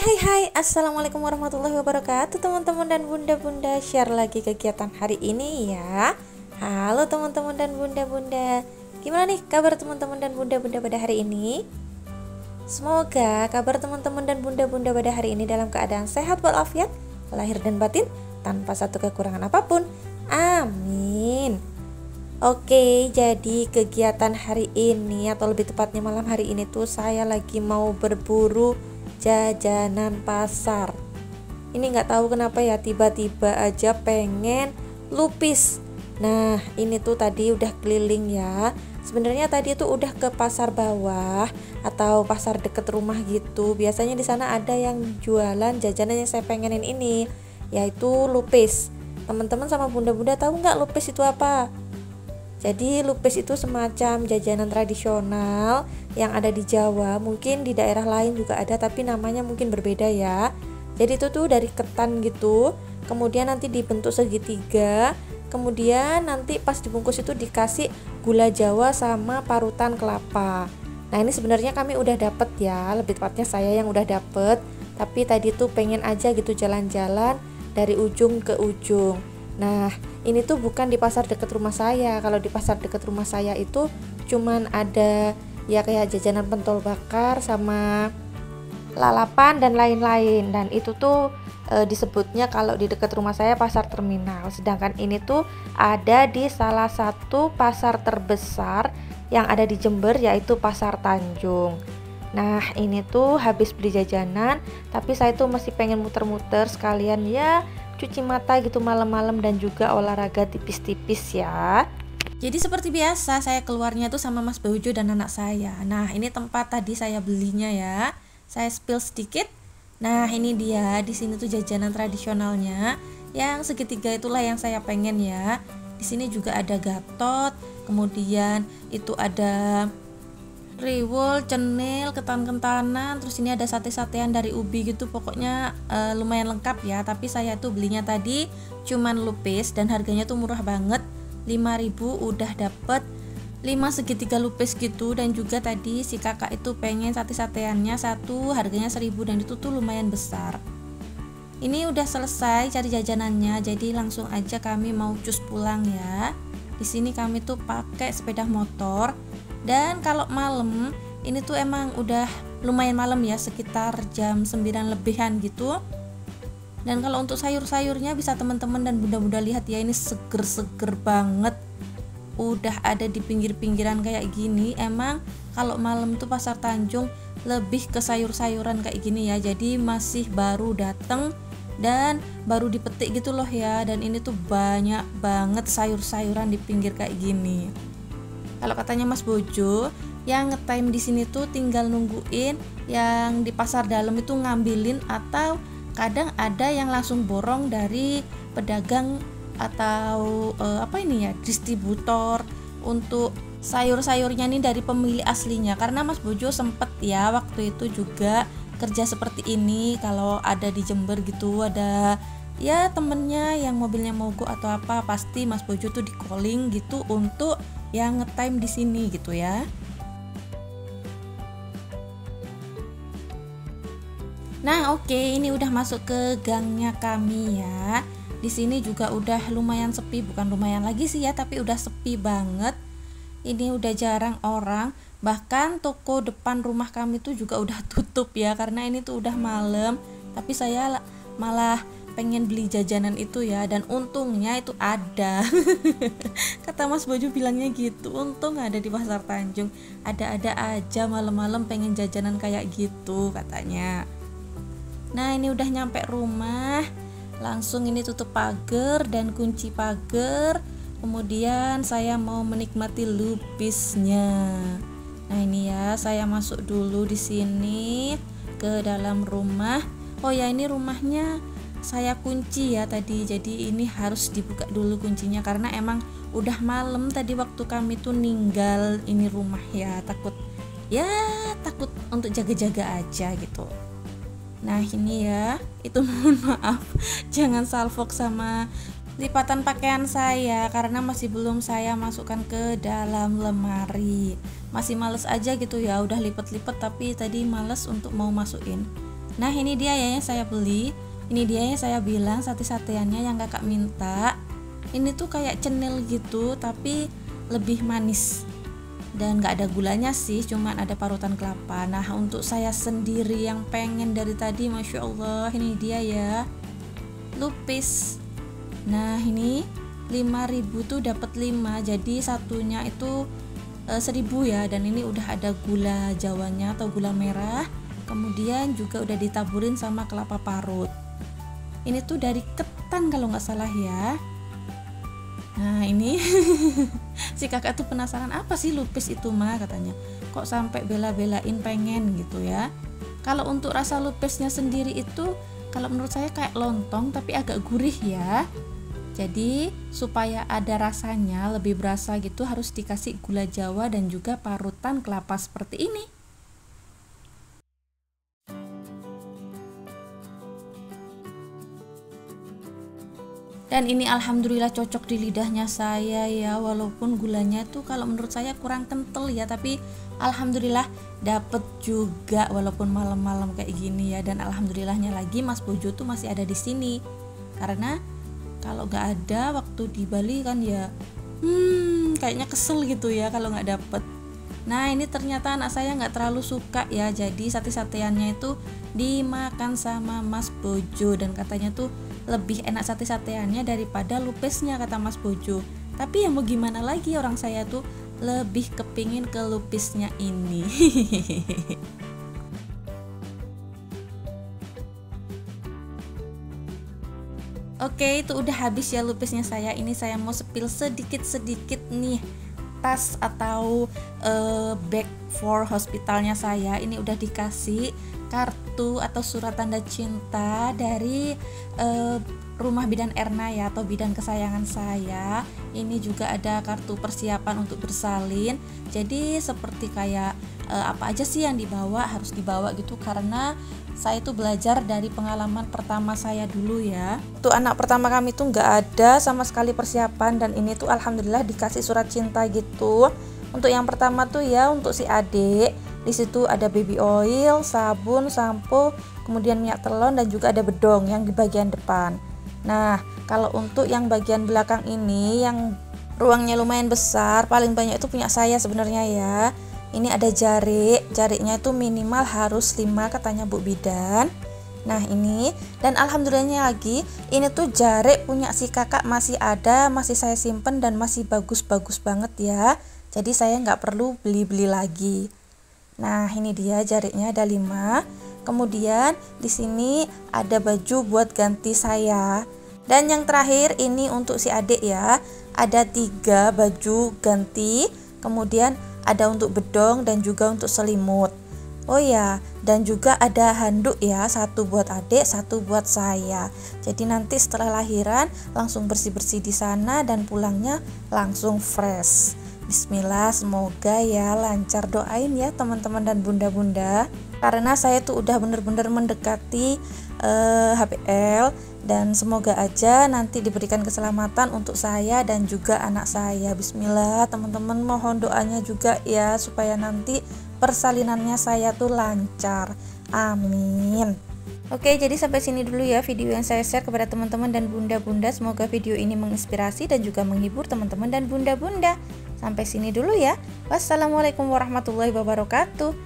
Hai, Assalamualaikum warahmatullahi wabarakatuh teman-teman dan bunda-bunda. Share lagi kegiatan hari ini ya. Halo teman-teman dan bunda-bunda. Gimana nih kabar teman-teman dan bunda-bunda pada hari ini? Semoga kabar teman-teman dan bunda-bunda pada hari ini dalam keadaan sehat walafiat, lahir dan batin, tanpa satu kekurangan apapun. Amin. Oke, jadi kegiatan hari ini atau lebih tepatnya malam hari ini tuh saya lagi mau berburu jajanan pasar. Ini nggak tahu kenapa ya, tiba-tiba aja pengen lupis. Nah, ini tuh tadi udah keliling ya. Sebenarnya tadi tuh udah ke pasar bawah atau pasar deket rumah gitu. Biasanya di sana ada yang jualan jajanan yang saya pengenin ini, yaitu lupis. Teman-teman sama bunda-bunda tahu nggak lupis itu apa? Jadi lupis itu semacam jajanan tradisional yang ada di Jawa, mungkin di daerah lain juga ada tapi namanya mungkin berbeda ya. Jadi itu tuh dari ketan gitu, kemudian nanti dibentuk segitiga, kemudian nanti pas dibungkus itu dikasih gula Jawa sama parutan kelapa. Nah ini sebenarnya kami udah dapet ya, lebih tepatnya saya yang udah dapet, tapi tadi tuh pengen aja gitu jalan-jalan dari ujung ke ujung. Nah ini tuh bukan di pasar dekat rumah saya. Kalau di pasar dekat rumah saya itu cuman ada ya kayak jajanan pentol bakar sama lalapan dan lain-lain. Dan itu tuh disebutnya kalau di dekat rumah saya pasar terminal. Sedangkan ini tuh ada di salah satu pasar terbesar yang ada di Jember, yaitu Pasar Tanjung. Nah ini tuh habis beli jajanan, tapi saya tuh masih pengen muter-muter sekalian ya cuci mata gitu malam-malam dan juga olahraga tipis-tipis ya. Jadi seperti biasa saya keluarnya tuh sama Mas Bojo dan anak saya. Nah ini tempat tadi saya belinya ya. Saya spill sedikit. Nah ini dia, di sini tuh jajanan tradisionalnya. Yang segitiga itulah yang saya pengen ya. Di sini juga ada gatot, kemudian itu ada riwol, cenil, ketan-kentanan, terus ini ada sate-satean dari ubi gitu. Pokoknya lumayan lengkap ya. Tapi saya tuh belinya tadi cuman lupis dan harganya tuh murah banget, 5.000 udah dapet 5 segitiga lupis gitu. Dan juga tadi si kakak itu pengen sate-sateannya satu, harganya 1.000 dan itu tuh lumayan besar. Ini udah selesai cari jajanannya, jadi langsung aja kami mau cus pulang ya. Di sini kami tuh pakai sepeda motor. Dan kalau malam ini tuh emang udah lumayan malam ya, sekitar jam 9 lebihan gitu. Dan kalau untuk sayur-sayurnya bisa teman-teman dan bunda-bunda lihat ya, ini seger-seger banget. Udah ada di pinggir-pinggiran kayak gini. Emang kalau malam tuh Pasar Tanjung lebih ke sayur-sayuran kayak gini ya. Jadi masih baru dateng dan baru dipetik gitu loh ya. Dan ini tuh banyak banget sayur-sayuran di pinggir kayak gini. Kalau katanya Mas Bojo, yang ngetime di sini tuh tinggal nungguin yang di pasar dalam itu ngambilin, atau kadang ada yang langsung borong dari pedagang atau distributor untuk sayur-sayurnya nih dari pemilik aslinya. Karena Mas Bojo sempet ya waktu itu juga kerja seperti ini. Kalau ada di Jember gitu, ada ya temennya yang mobilnya mogok atau apa, pasti Mas Bojo tuh di calling gitu untuk yang ngetime di sini gitu ya. Nah oke, ini udah masuk ke gangnya kami ya. Di sini juga udah lumayan sepi, bukan lumayan lagi sih ya, tapi udah sepi banget. Ini udah jarang orang, bahkan toko depan rumah kami tuh juga udah tutup ya, karena ini tuh udah malam. Tapi saya malah pengen beli jajanan itu ya, dan untungnya itu ada. Kata Mas Bojo bilangnya gitu, untung ada di Pasar Tanjung, ada-ada aja malam-malam pengen jajanan kayak gitu katanya. Nah ini udah nyampe rumah, langsung ini tutup pagar dan kunci pagar. Kemudian saya mau menikmati lupisnya. Nah ini ya, saya masuk dulu di sini ke dalam rumah. Oh ya, ini rumahnya saya kunci ya tadi, jadi ini harus dibuka dulu kuncinya karena emang udah malam tadi waktu kami tuh ninggal ini rumah ya, takut untuk jaga-jaga aja gitu. Nah ini ya, itu mohon maaf jangan salfok sama lipatan pakaian saya karena masih belum saya masukkan ke dalam lemari, masih males aja gitu ya, udah lipet-lipet tapi tadi males untuk mau masukin. Nah ini dia ya yang saya beli. Ini dia yang saya bilang sate-sateannya yang kakak minta. Ini tuh kayak cenil gitu tapi lebih manis dan gak ada gulanya sih, cuman ada parutan kelapa. Nah untuk saya sendiri yang pengen dari tadi, Masya Allah, ini dia ya, lupis. Nah ini 5.000 tuh dapat 5, jadi satunya itu 1.000 ya. Dan ini udah ada gula jawanya atau gula merah, kemudian juga udah ditaburin sama kelapa parut. Ini tuh dari ketan kalau nggak salah ya. Nah ini si kakak tuh penasaran, apa sih lupis itu mah, katanya. Kok sampai bela-belain pengen gitu ya. Kalau untuk rasa lupisnya sendiri itu kalau menurut saya kayak lontong tapi agak gurih ya. Jadi supaya ada rasanya lebih berasa gitu harus dikasih gula jawa dan juga parutan kelapa seperti ini. Dan ini alhamdulillah cocok di lidahnya saya ya, walaupun gulanya tuh kalau menurut saya kurang kental ya, tapi alhamdulillah dapet juga walaupun malam-malam kayak gini ya. Dan alhamdulillahnya lagi Mas Bojo tuh masih ada di sini, karena kalau nggak ada waktu di Bali kan ya kayaknya kesel gitu ya kalau nggak dapet. Nah ini ternyata anak saya nggak terlalu suka ya, jadi sate-sateannya itu dimakan sama Mas Bojo dan katanya tuh lebih enak sate-sateannya daripada lupisnya kata Mas Bojo. Tapi ya mau gimana lagi, orang saya tuh lebih kepingin ke lupisnya ini. Oke, itu udah habis ya lupisnya saya. Ini saya mau spill sedikit-sedikit nih tas atau bag for hospitalnya saya. Ini udah dikasih kartu atau surat tanda cinta dari rumah bidan Erna ya, atau bidan kesayangan saya. Ini juga ada kartu persiapan untuk bersalin. Jadi seperti kayak apa aja sih yang dibawa harus dibawa gitu, karena saya itu belajar dari pengalaman pertama saya dulu ya. Tuh anak pertama kami tuh nggak ada sama sekali persiapan, dan ini tuh alhamdulillah dikasih surat cinta gitu. Untuk yang pertama tuh ya untuk si adik, di situ ada baby oil, sabun, sampo, kemudian minyak telon dan juga ada bedong yang di bagian depan. Nah kalau untuk yang bagian belakang ini yang ruangnya lumayan besar, paling banyak itu punya saya sebenarnya ya. Ini ada jariknya itu minimal harus 5 katanya Bu Bidan. Nah ini, dan alhamdulillahnya lagi ini tuh jarik punya si kakak masih ada, masih saya simpen dan masih bagus-bagus banget ya. Jadi saya nggak perlu beli-beli lagi. Nah ini dia jariknya ada 5. Kemudian di sini ada baju buat ganti saya. Dan yang terakhir ini untuk si adik ya, ada 3 baju ganti. Kemudian ada untuk bedong dan juga untuk selimut. Oh ya, dan juga ada handuk ya, 1 buat adik, 1 buat saya. Jadi nanti setelah lahiran langsung bersih-bersih di sana dan pulangnya langsung fresh. Bismillah, semoga ya lancar, doain ya teman-teman dan bunda-bunda. Karena saya tuh udah bener-bener mendekati HPL, dan semoga aja nanti diberikan keselamatan untuk saya dan juga anak saya. Bismillah teman-teman, mohon doanya juga ya supaya nanti persalinannya saya tuh lancar, amin. Oke, jadi sampai sini dulu ya video yang saya share kepada teman-teman dan bunda-bunda. Semoga video ini menginspirasi dan juga menghibur teman-teman dan bunda-bunda. Sampai sini dulu ya. Wassalamualaikum warahmatullahi wabarakatuh.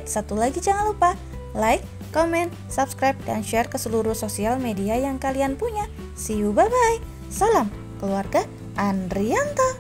Satu lagi jangan lupa like, comment, subscribe, dan share ke seluruh sosial media yang kalian punya. See you, bye-bye. Salam keluarga Andrianto.